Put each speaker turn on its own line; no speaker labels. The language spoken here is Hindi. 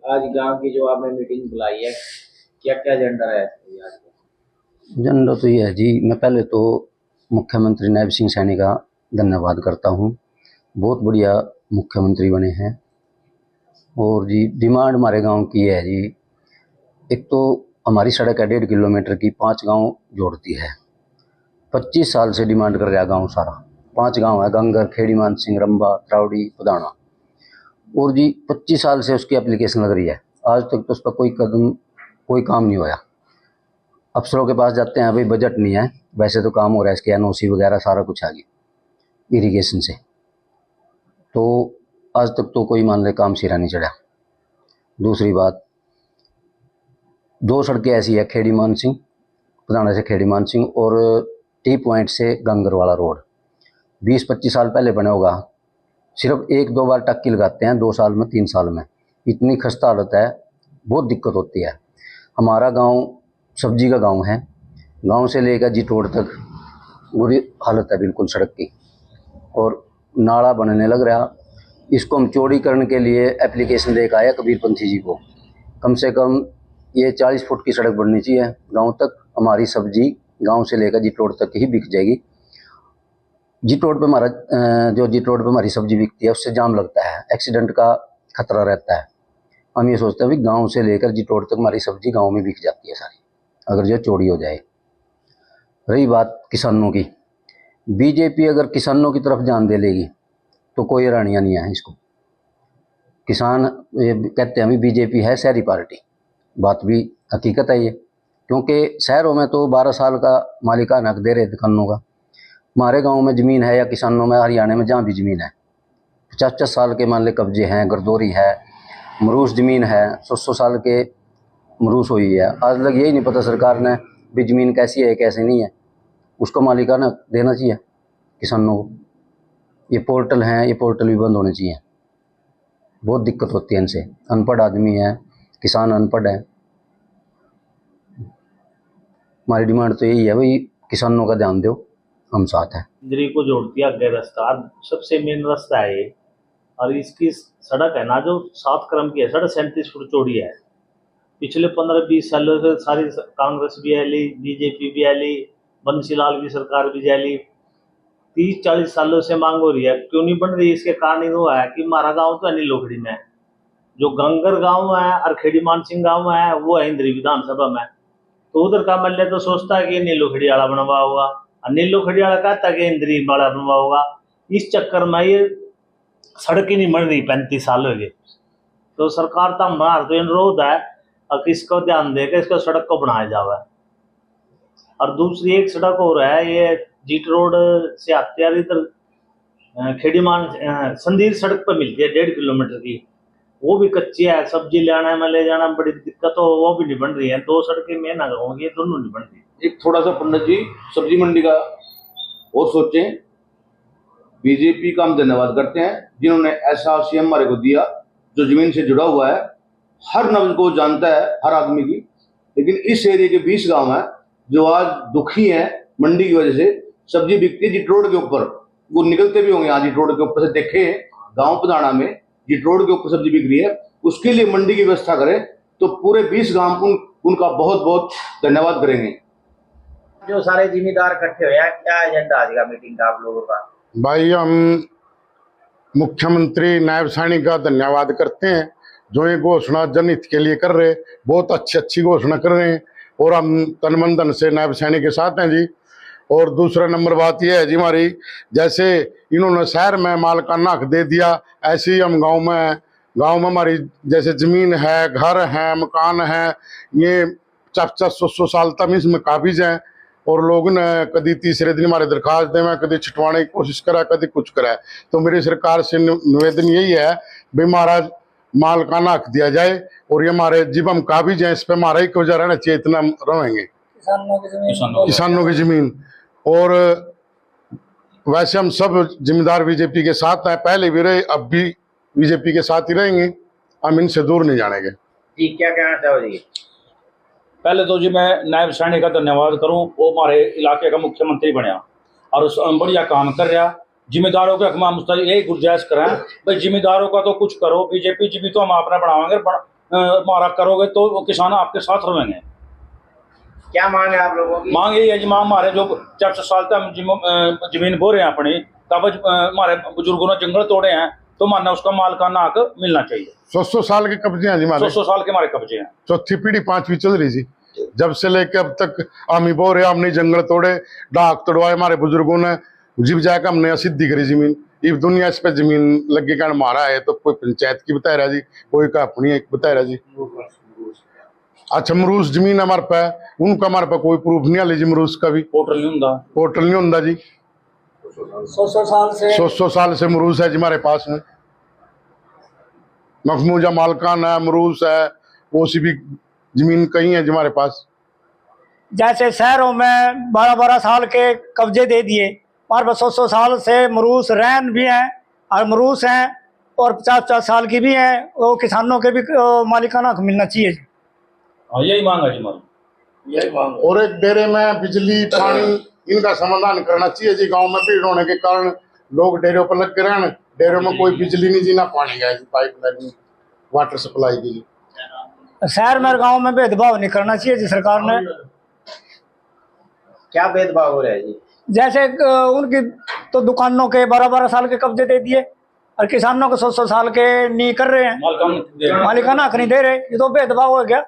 आज गांव की जो आपने मीटिंग बुलाई है, क्या क्या एजेंडा है आज का?
एजेंडा तो ये है जी, मैं पहले तो मुख्यमंत्री नायब सिंह सैनी का धन्यवाद करता हूँ। बहुत बढ़िया मुख्यमंत्री बने हैं। और जी डिमांड हमारे गांव की है जी, एक तो हमारी सड़क है 1.5 किलोमीटर की, 5 गांव जोड़ती है। 25 साल से डिमांड कर रहा गांव सारा। 5 गांव है, गंगर, खेड़ी मान सिंह, रंबा, त्रावड़ी, पदाना। और जी 25 साल से उसकी एप्लीकेशन लग रही है। आज तक तो उस पर कोई काम नहीं हुआ। अफसरों के पास जाते हैं, भाई बजट नहीं है, वैसे तो काम हो रहा है, इसके एनओसी वगैरह सारा कुछ आ गया इरिगेशन से, तो आज तक तो कोई मान ले काम सिरा नहीं चढ़ा। दूसरी बात, 2 सड़कें ऐसी है, खेड़ी मान सिंह, पधाना से खेड़ी मान सिंह, और टी पॉइंट से गंगर वाला रोड 20-25 साल पहले बने होगा। सिर्फ 1-2 बार टक्की लगाते हैं 2 साल में, 3 साल में। इतनी खस्ता हालत है, बहुत दिक्कत होती है। हमारा गांव सब्जी का गांव है। गांव से लेकर जिटोड़ तक बुरी हालत है बिल्कुल सड़क की, और नाला बनने लग रहा। इसको हम चौड़ीकरण के लिए एप्लीकेशन लेकर आया कबीर पंथी जी को। कम से कम ये 40 फुट की सड़क बननी चाहिए गांव तक। हमारी सब्जी गांव से लेकर जिटोड़ तक ही बिक जाएगी। जिटोड़ पे हमारा जो जिटोड़ पे हमारी सब्जी बिकती है, उससे जाम लगता है, एक्सीडेंट का खतरा रहता है। हम ये सोचते हैं भी गांव से लेकर जिटोड़ तक हमारी सब्जी गांव में बिक जाती है सारी, अगर जो चौड़ी हो जाए। रही बात किसानों की, बीजेपी अगर किसानों की तरफ ध्यान दे लेगी तो कोई हैरानियां नहीं है इसको। किसान ये कहते हैं अभी बीजेपी है शहरी पार्टी, बात भी हकीकत है ये, क्योंकि शहरों में तो 12 साल का मालिकाना हक दे रहे दुकानों का। हमारे गांव में ज़मीन है, या किसानों में, हरियाणा में जहाँ भी ज़मीन है, 50-50 साल के मान ले कब्जे हैं, गर्दौरी है, मरूस ज़मीन है, 100 साल के मरूस हुई है। आज तक यही नहीं पता सरकार ने भी ज़मीन कैसी है कैसी नहीं है, उसको मालिकाना देना चाहिए किसानों को। ये पोर्टल हैं, ये पोर्टल भी बंद होने चाहिए। बहुत दिक्कत होती है इनसे, अनपढ़ आदमी है, किसान अनपढ़ है। हमारी डिमांड तो यही है भाई, किसानों का ध्यान दो, हम साथ हैं।
इंद्री को जोड़ती है आगे रास्ता, सबसे मेन रास्ता है ये। और इसकी सड़क है ना जो 7 क्रम की है, सड़क 37 फुट चौड़ी है। पिछले 15-20 सालों से सारी कांग्रेस भी आली, बीजेपी भी आली, बंसीलाल की सरकार भी जाली, 30-40 सालों से मांग हो रही है, क्यों नहीं बन रही? इसके कारण वो है कि हमारा गांव तो है लोखड़ी में, जो गंगर गांव है और खेड़ी मानसिंह गांव है वो है इंद्री विधानसभा में। तो उधर का मल्ले तो सोचता है कि नीलो खड़ियाला बनवा होगा, और नीलो खड़ियाला कहता है कि इंद्री वाला बनवा होगा। इस चक्कर में ये सड़क ही नहीं बन रही, 35 साल हो गए। तो सरकार का हमारा तो अनुरोध है और किसको ध्यान देकर इसको सड़क को बनाया जाए। और दूसरी एक सड़क और है, ये जीट रोड से आते यार इधर खेड़ीमान संदीर सड़क पर मिलती है 1.5 किलोमीटर की, वो भी कच्ची है। सब्जी ले आना में ले जाना में बड़ी दिक्कत हो, वो भी नहीं बन रही है। 2 सड़कें मैं ना कहूँगी, ये दोनों नहीं बन रही।
एक थोड़ा सा पंडित जी सब्जी मंडी का और सोचें। बीजेपी का हम धन्यवाद करते हैं जिन्होंने ऐसा सीएम हमारे को दिया जो जमीन से जुड़ा हुआ है, हर नब्ज को जानता है, हर आदमी की। लेकिन इस एरिया के 20 गांव हैं जो आज दुखी हैं मंडी की वजह से। सब्जी बिकती है जिट रोड के ऊपर, वो निकलते भी होंगे आज जिट रोड के ऊपर से, देखे गाँव पधाना में जिट रोड के ऊपर सब्जी बिक रही है। उसके लिए मंडी की व्यवस्था करें तो पूरे 20 गांव उनका बहुत बहुत धन्यवाद करेंगे।
जो सारे जिम्मेदार इकट्ठे हुए हैं, क्या एजेंडा आज का मीटिंग का आप लोगों का?
भाई हम मुख्यमंत्री नायब सैनी का धन्यवाद करते हैं जो ये घोषणा जनहित के लिए कर रहे, बहुत अच्छी घोषणा कर रहे हैं, और हम तन मन धन से नायब सैनी के साथ हैं जी। और दूसरा नंबर बात यह है जी हमारी, जैसे इन्होंने शहर में मालिकाना हक दे दिया, ऐसे ही हम गांव में हमारी जैसे ज़मीन है, घर है, मकान है, ये 50-100 साल तक इसमें काबिज हैं। और लोग ने कभी तीसरे दिन हमारे दरखास्त देवें, कभी छिटवाने की कोशिश करा, कभी कुछ करा। तो मेरी सरकार से निवेदन यही है भी हमारा मालिकाना हक दिया जाए, और ये हमारे जब हम काबिज हैं, इस पर हमारा ही वजह रहना चाहिए, इतना रहेंगे किसानों की जमीन। और वैसे हम सब जिम्मेदार बीजेपी के साथ हैं, पहले भी रहे, अब भी बीजेपी के साथ ही रहेंगे, हम इनसे दूर नहीं जानेंगे।
जी क्या कहना चाहो जी?
पहले तो जी मैं नायब सैनी का धन्यवाद करूं, वो हमारे इलाके का मुख्यमंत्री बनया और बढ़िया काम कर रहा। जिम्मेदारों के हक में हम यही गुजारिश करें भाई, जिम्मेदारों का तो कुछ करो। बीजेपी जी भी तो हम अपना बढ़ावाएंगे, मारा करोगे तो वो किसान आपके साथ रहेंगे।
क्या मांग है आप लोगों की?
मांग यही है जी, मांग हमारे जो 400 साल तक हम जमीन बो रहे हैं अपनी, तब हमारे बुजुर्गों ने जंगल तोड़े हैं, तो मानना उसका मालिकाना हक मिलना चाहिए।
100 साल के कब्जे हैं जी हमारे,
100 साल के हमारे कब्जे हैं।
चौथी पीढ़ी पांचवी चल रही जी, जब से लेके अब तक हम ही बो रहे, हमने जंगल तोड़े, डाक तोड़वाए हमारे बुजुर्गों ने, जीव जाकर हमने असिद्धि करी जमीन। ये दुनिया इस पे जमीन लगे का मारा है, तो कोई पंचायत की बता रहा जी, कोई का अपनी एक बता रहा जी। अच्छा मरूस जमीन हमारे पे, उनका हमारे पे कोई प्रूफ नहीं आली जी, मरूस का भी
पोर्टल नहीं होता,
पोर्टल नहीं होता जी। 100 साल से मरूस है जी हमारे पास में, मखमूजा मालकान है, मरूस है, वो सी भी जमीन कहीं है जी हमारे पास।
जैसे शहरों में 12-12 साल के कब्जे दे दिए, हमारे पास 100 साल से मरूस रैन भी हैं और मरूस हैं, और 50-50 साल की भी हैं, वो किसानों के भी मालिकाना हक मिलना चाहिए जी।
हाँ यही मांग है जी हमारी,
यही मांग है।
और एक डेरे में बिजली पानी इनका समाधान करना चाहिए जी। गांव में भीड़ होने के कारण लोग डेरों पर लग के रहने, डेरों में कोई बिजली नहीं जी, ना पानी का पाइपलाइन वाटर सप्लाई की जी।
शहर में और गाँव में भेदभाव नहीं करना चाहिए जी सरकार ने।
क्या भेदभाव हो रहा है जी?
जैसे उनकी तो दुकानों के 12-12 साल के कब्जे दे दिए, और किसानों को 100 साल के नहीं कर रहे हैं,
मालिकाना
मालिकाना हक नहीं दे रहे, ये तो भेदभाव हो गया।